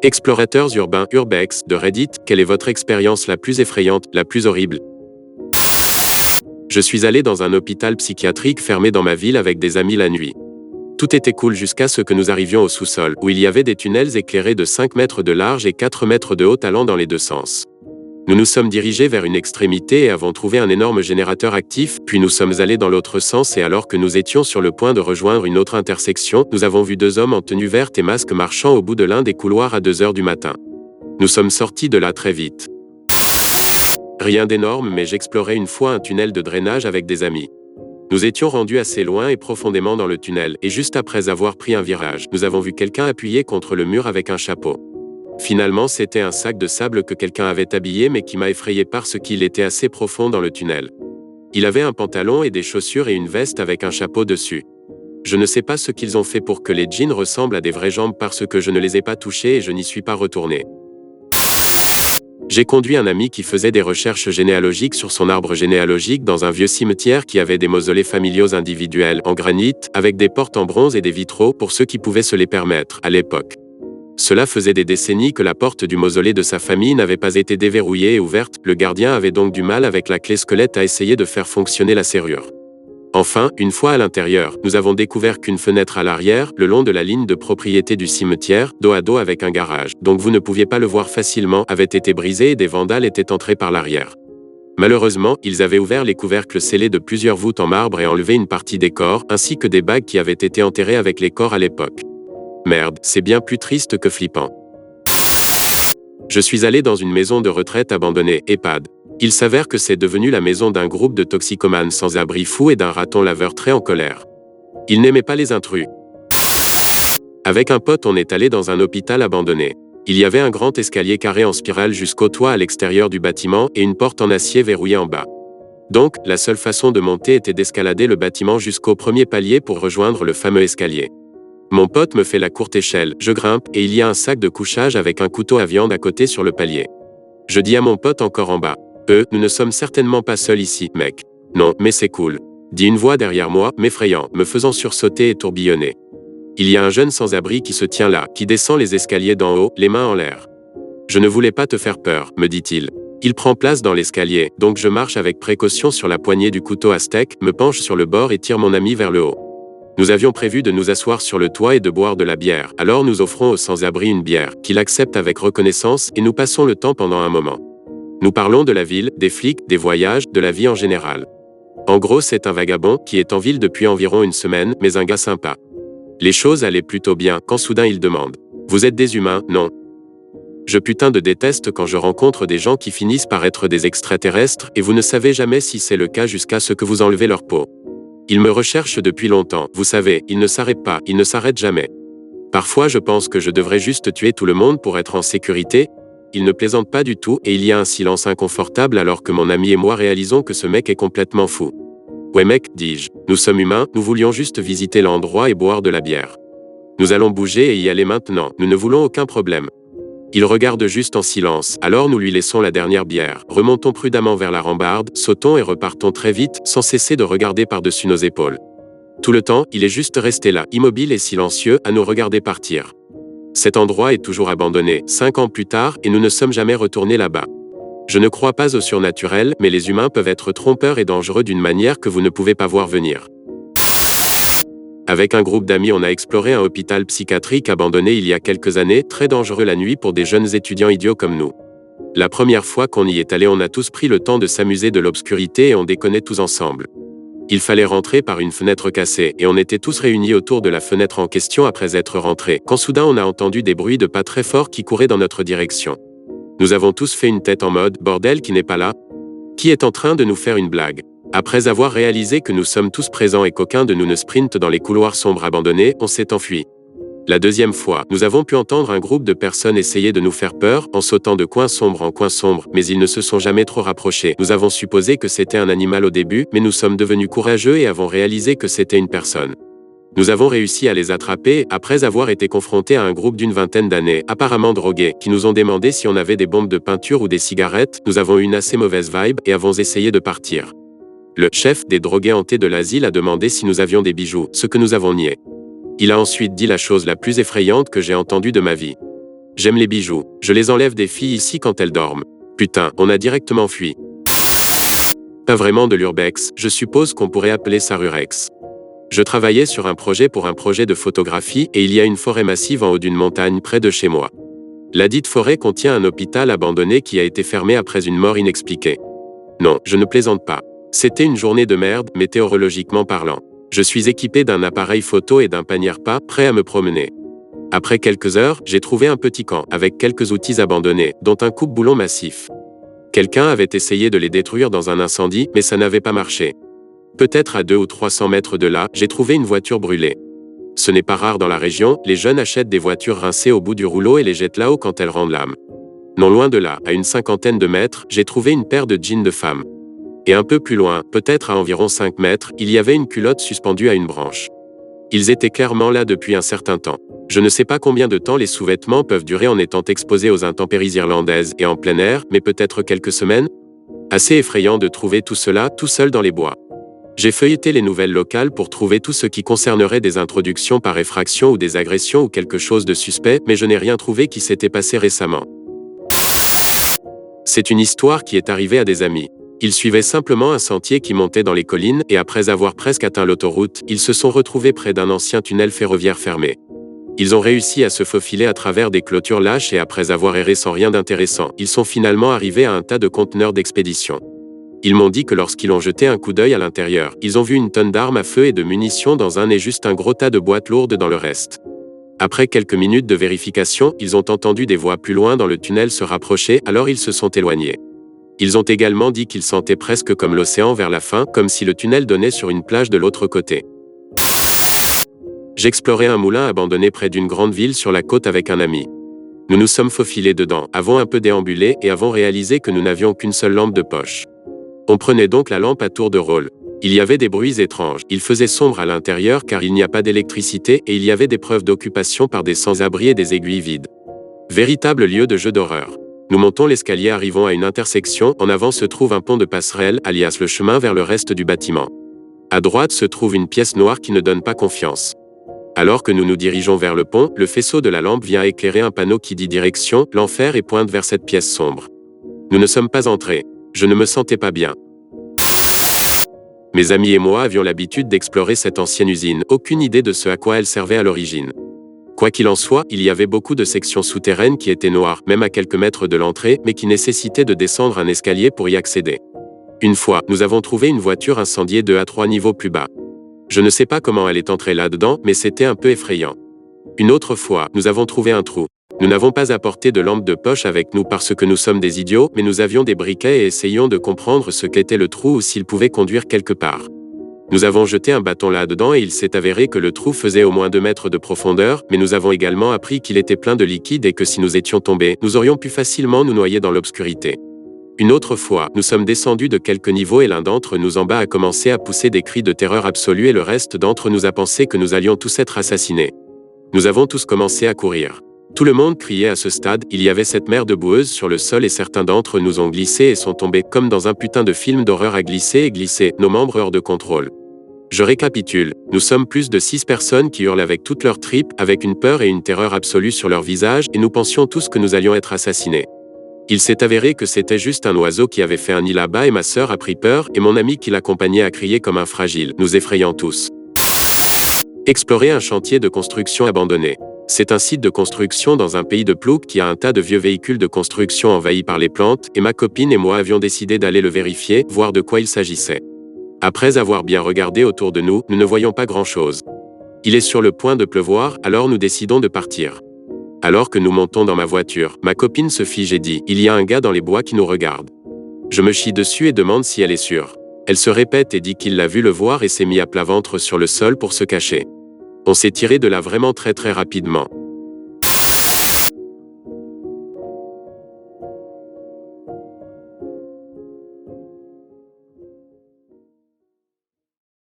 Explorateurs urbains Urbex de Reddit, quelle est votre expérience la plus effrayante, la plus horrible? Je suis allé dans un hôpital psychiatrique fermé dans ma ville avec des amis la nuit. Tout était cool jusqu'à ce que nous arrivions au sous-sol, où il y avait des tunnels éclairés de 5 mètres de large et 4 mètres de haut allant dans les deux sens. Nous nous sommes dirigés vers une extrémité et avons trouvé un énorme générateur actif, puis nous sommes allés dans l'autre sens et alors que nous étions sur le point de rejoindre une autre intersection, nous avons vu deux hommes en tenue verte et masque marchant au bout de l'un des couloirs à 2 heures du matin. Nous sommes sortis de là très vite. Rien d'énorme, mais j'explorais une fois un tunnel de drainage avec des amis. Nous étions rendus assez loin et profondément dans le tunnel, et juste après avoir pris un virage, nous avons vu quelqu'un appuyé contre le mur avec un chapeau. Finalement, c'était un sac de sable que quelqu'un avait habillé mais qui m'a effrayé parce qu'il était assez profond dans le tunnel. Il avait un pantalon et des chaussures et une veste avec un chapeau dessus. Je ne sais pas ce qu'ils ont fait pour que les jeans ressemblent à des vraies jambes parce que je ne les ai pas touchés et je n'y suis pas retourné. J'ai conduit un ami qui faisait des recherches généalogiques sur son arbre généalogique dans un vieux cimetière qui avait des mausolées familiaux individuels en granit, avec des portes en bronze et des vitraux pour ceux qui pouvaient se les permettre à l'époque. Cela faisait des décennies que la porte du mausolée de sa famille n'avait pas été déverrouillée et ouverte, le gardien avait donc du mal avec la clé squelette à essayer de faire fonctionner la serrure. Enfin, une fois à l'intérieur, nous avons découvert qu'une fenêtre à l'arrière, le long de la ligne de propriété du cimetière, dos à dos avec un garage, donc vous ne pouviez pas le voir facilement, avait été brisée et des vandales étaient entrés par l'arrière. Malheureusement, ils avaient ouvert les couvercles scellés de plusieurs voûtes en marbre et enlevé une partie des corps, ainsi que des bagues qui avaient été enterrées avec les corps à l'époque. Merde, c'est bien plus triste que flippant. Je suis allé dans une maison de retraite abandonnée, EHPAD. Il s'avère que c'est devenu la maison d'un groupe de toxicomanes sans abri fous et d'un raton laveur très en colère. Ils n'aimaient pas les intrus. Avec un pote, on est allé dans un hôpital abandonné. Il y avait un grand escalier carré en spirale jusqu'au toit à l'extérieur du bâtiment et une porte en acier verrouillée en bas. Donc, la seule façon de monter était d'escalader le bâtiment jusqu'au premier palier pour rejoindre le fameux escalier. Mon pote me fait la courte échelle, je grimpe, et il y a un sac de couchage avec un couteau à viande à côté sur le palier. Je dis à mon pote encore en bas, nous ne sommes certainement pas seuls ici, mec. Non, mais c'est cool. Dit une voix derrière moi, m'effrayant, me faisant sursauter et tourbillonner. Il y a un jeune sans-abri qui se tient là, qui descend les escaliers d'en haut, les mains en l'air. Je ne voulais pas te faire peur, me dit-il. Il prend place dans l'escalier, donc je marche avec précaution sur la poignée du couteau à steak, me penche sur le bord et tire mon ami vers le haut. Nous avions prévu de nous asseoir sur le toit et de boire de la bière, alors nous offrons au sans-abri une bière, qu'il accepte avec reconnaissance et nous passons le temps pendant un moment. Nous parlons de la ville, des flics, des voyages, de la vie en général. En gros, c'est un vagabond qui est en ville depuis environ une semaine, mais un gars sympa. Les choses allaient plutôt bien quand soudain il demande « Vous êtes des humains, non ?» Je putain de déteste quand je rencontre des gens qui finissent par être des extraterrestres et vous ne savez jamais si c'est le cas jusqu'à ce que vous enlevez leur peau. Ils me recherchent depuis longtemps, vous savez, ils ne s'arrêtent pas, ils ne s'arrêtent jamais. Parfois je pense que je devrais juste tuer tout le monde pour être en sécurité. Il ne plaisante pas du tout et il y a un silence inconfortable alors que mon ami et moi réalisons que ce mec est complètement fou. Ouais mec, dis-je, nous sommes humains, nous voulions juste visiter l'endroit et boire de la bière. Nous allons bouger et y aller maintenant, nous ne voulons aucun problème. Il regarde juste en silence, alors nous lui laissons la dernière bière, remontons prudemment vers la rambarde, sautons et repartons très vite, sans cesser de regarder par-dessus nos épaules. Tout le temps, il est juste resté là, immobile et silencieux, à nous regarder partir. Cet endroit est toujours abandonné, 5 ans plus tard, et nous ne sommes jamais retournés là-bas. Je ne crois pas au surnaturel, mais les humains peuvent être trompeurs et dangereux d'une manière que vous ne pouvez pas voir venir. Avec un groupe d'amis, on a exploré un hôpital psychiatrique abandonné il y a quelques années, très dangereux la nuit pour des jeunes étudiants idiots comme nous. La première fois qu'on y est allé, on a tous pris le temps de s'amuser de l'obscurité et on déconnait tous ensemble. Il fallait rentrer par une fenêtre cassée, et on était tous réunis autour de la fenêtre en question après être rentrés, quand soudain on a entendu des bruits de pas très forts qui couraient dans notre direction. Nous avons tous fait une tête en mode « bordel qui n'est pas là ?» Qui est en train de nous faire une blague? Après avoir réalisé que nous sommes tous présents et qu'aucun de nous ne sprinte dans les couloirs sombres abandonnés, on s'est enfui. La deuxième fois, nous avons pu entendre un groupe de personnes essayer de nous faire peur, en sautant de coin sombre en coin sombre, mais ils ne se sont jamais trop rapprochés. Nous avons supposé que c'était un animal au début, mais nous sommes devenus courageux et avons réalisé que c'était une personne. Nous avons réussi à les attraper, après avoir été confrontés à un groupe d'une vingtaine d'années, apparemment drogués, qui nous ont demandé si on avait des bombes de peinture ou des cigarettes. Nous avons eu une assez mauvaise vibe et avons essayé de partir. Le chef des drogués hantés de l'asile a demandé si nous avions des bijoux, ce que nous avons nié. Il a ensuite dit la chose la plus effrayante que j'ai entendue de ma vie. J'aime les bijoux. Je les enlève des filles ici quand elles dorment. Putain, on a directement fui. Pas vraiment de l'urbex, je suppose qu'on pourrait appeler ça rurex. Je travaillais sur un projet de photographie et il y a une forêt massive en haut d'une montagne près de chez moi. La dite forêt contient un hôpital abandonné qui a été fermé après une mort inexpliquée. Non, je ne plaisante pas. C'était une journée de merde, météorologiquement parlant. Je suis équipé d'un appareil photo et d'un panier repas, prêt à me promener. Après quelques heures, j'ai trouvé un petit camp, avec quelques outils abandonnés, dont un coupe-boulon massif. Quelqu'un avait essayé de les détruire dans un incendie, mais ça n'avait pas marché. Peut-être à 200 ou 300 mètres de là, j'ai trouvé une voiture brûlée. Ce n'est pas rare dans la région, les jeunes achètent des voitures rincées au bout du rouleau et les jettent là-haut quand elles rendent l'âme. Non loin de là, à une 50aine de mètres, j'ai trouvé une paire de jeans de femme. Et un peu plus loin, peut-être à environ 5 mètres, il y avait une culotte suspendue à une branche. Ils étaient clairement là depuis un certain temps. Je ne sais pas combien de temps les sous-vêtements peuvent durer en étant exposés aux intempéries irlandaises et en plein air, mais peut-être quelques semaines. Assez effrayant de trouver tout cela tout seul dans les bois. J'ai feuilleté les nouvelles locales pour trouver tout ce qui concernerait des introductions par effraction ou des agressions ou quelque chose de suspect, mais je n'ai rien trouvé qui s'était passé récemment. C'est une histoire qui est arrivée à des amis. Ils suivaient simplement un sentier qui montait dans les collines et après avoir presque atteint l'autoroute, ils se sont retrouvés près d'un ancien tunnel ferroviaire fermé. Ils ont réussi à se faufiler à travers des clôtures lâches et après avoir erré sans rien d'intéressant, ils sont finalement arrivés à un tas de conteneurs d'expédition. Ils m'ont dit que lorsqu'ils ont jeté un coup d'œil à l'intérieur, ils ont vu une tonne d'armes à feu et de munitions dans un et juste un gros tas de boîtes lourdes dans le reste. Après quelques minutes de vérification, ils ont entendu des voix plus loin dans le tunnel se rapprocher, alors ils se sont éloignés. Ils ont également dit qu'ils sentaient presque comme l'océan vers la fin, comme si le tunnel donnait sur une plage de l'autre côté. J'explorais un moulin abandonné près d'une grande ville sur la côte avec un ami. Nous nous sommes faufilés dedans, avons un peu déambulé et avons réalisé que nous n'avions qu'une seule lampe de poche. On prenait donc la lampe à tour de rôle. Il y avait des bruits étranges, il faisait sombre à l'intérieur car il n'y a pas d'électricité et il y avait des preuves d'occupation par des sans-abri et des aiguilles vides. Véritable lieu de jeu d'horreur. Nous montons l'escalier arrivant à une intersection, en avant se trouve un pont de passerelle, alias le chemin vers le reste du bâtiment. À droite se trouve une pièce noire qui ne donne pas confiance. Alors que nous nous dirigeons vers le pont, le faisceau de la lampe vient éclairer un panneau qui dit direction, l'enfer et pointe vers cette pièce sombre. Nous ne sommes pas entrés. Je ne me sentais pas bien. Mes amis et moi avions l'habitude d'explorer cette ancienne usine, aucune idée de ce à quoi elle servait à l'origine. Quoi qu'il en soit, il y avait beaucoup de sections souterraines qui étaient noires, même à quelques mètres de l'entrée, mais qui nécessitaient de descendre un escalier pour y accéder. Une fois, nous avons trouvé une voiture incendiée 2 à 3 niveaux plus bas. Je ne sais pas comment elle est entrée là-dedans, mais c'était un peu effrayant. Une autre fois, nous avons trouvé un trou. Nous n'avons pas apporté de lampe de poche avec nous parce que nous sommes des idiots, mais nous avions des briquets et essayions de comprendre ce qu'était le trou ou s'il pouvait conduire quelque part. Nous avons jeté un bâton là-dedans et il s'est avéré que le trou faisait au moins 2 mètres de profondeur, mais nous avons également appris qu'il était plein de liquide et que si nous étions tombés, nous aurions pu facilement nous noyer dans l'obscurité. Une autre fois, nous sommes descendus de quelques niveaux et l'un d'entre nous en bas a commencé à pousser des cris de terreur absolue et le reste d'entre nous a pensé que nous allions tous être assassinés. Nous avons tous commencé à courir. Tout le monde criait à ce stade, il y avait cette mer de boueuse sur le sol et certains d'entre nous ont glissé et sont tombés comme dans un putain de film d'horreur à glisser et glisser, nos membres hors de contrôle. Je récapitule, nous sommes plus de 6 personnes qui hurlent avec toutes leurs tripes, avec une peur et une terreur absolue sur leur visage et nous pensions tous que nous allions être assassinés. Il s'est avéré que c'était juste un oiseau qui avait fait un nid là-bas et ma sœur a pris peur et mon ami qui l'accompagnait a crié comme un fragile, nous effrayant tous. Explorer un chantier de construction abandonné. C'est un site de construction dans un pays de ploucs qui a un tas de vieux véhicules de construction envahis par les plantes et ma copine et moi avions décidé d'aller le vérifier, voir de quoi il s'agissait. Après avoir bien regardé autour de nous, nous ne voyons pas grand-chose. Il est sur le point de pleuvoir, alors nous décidons de partir. Alors que nous montons dans ma voiture, ma copine se fige et dit « Il y a un gars dans les bois qui nous regarde ». Je me chie dessus et demande si elle est sûre. Elle se répète et dit qu'il l'a vu le voir et s'est mis à plat ventre sur le sol pour se cacher. On s'est tiré de là vraiment très rapidement.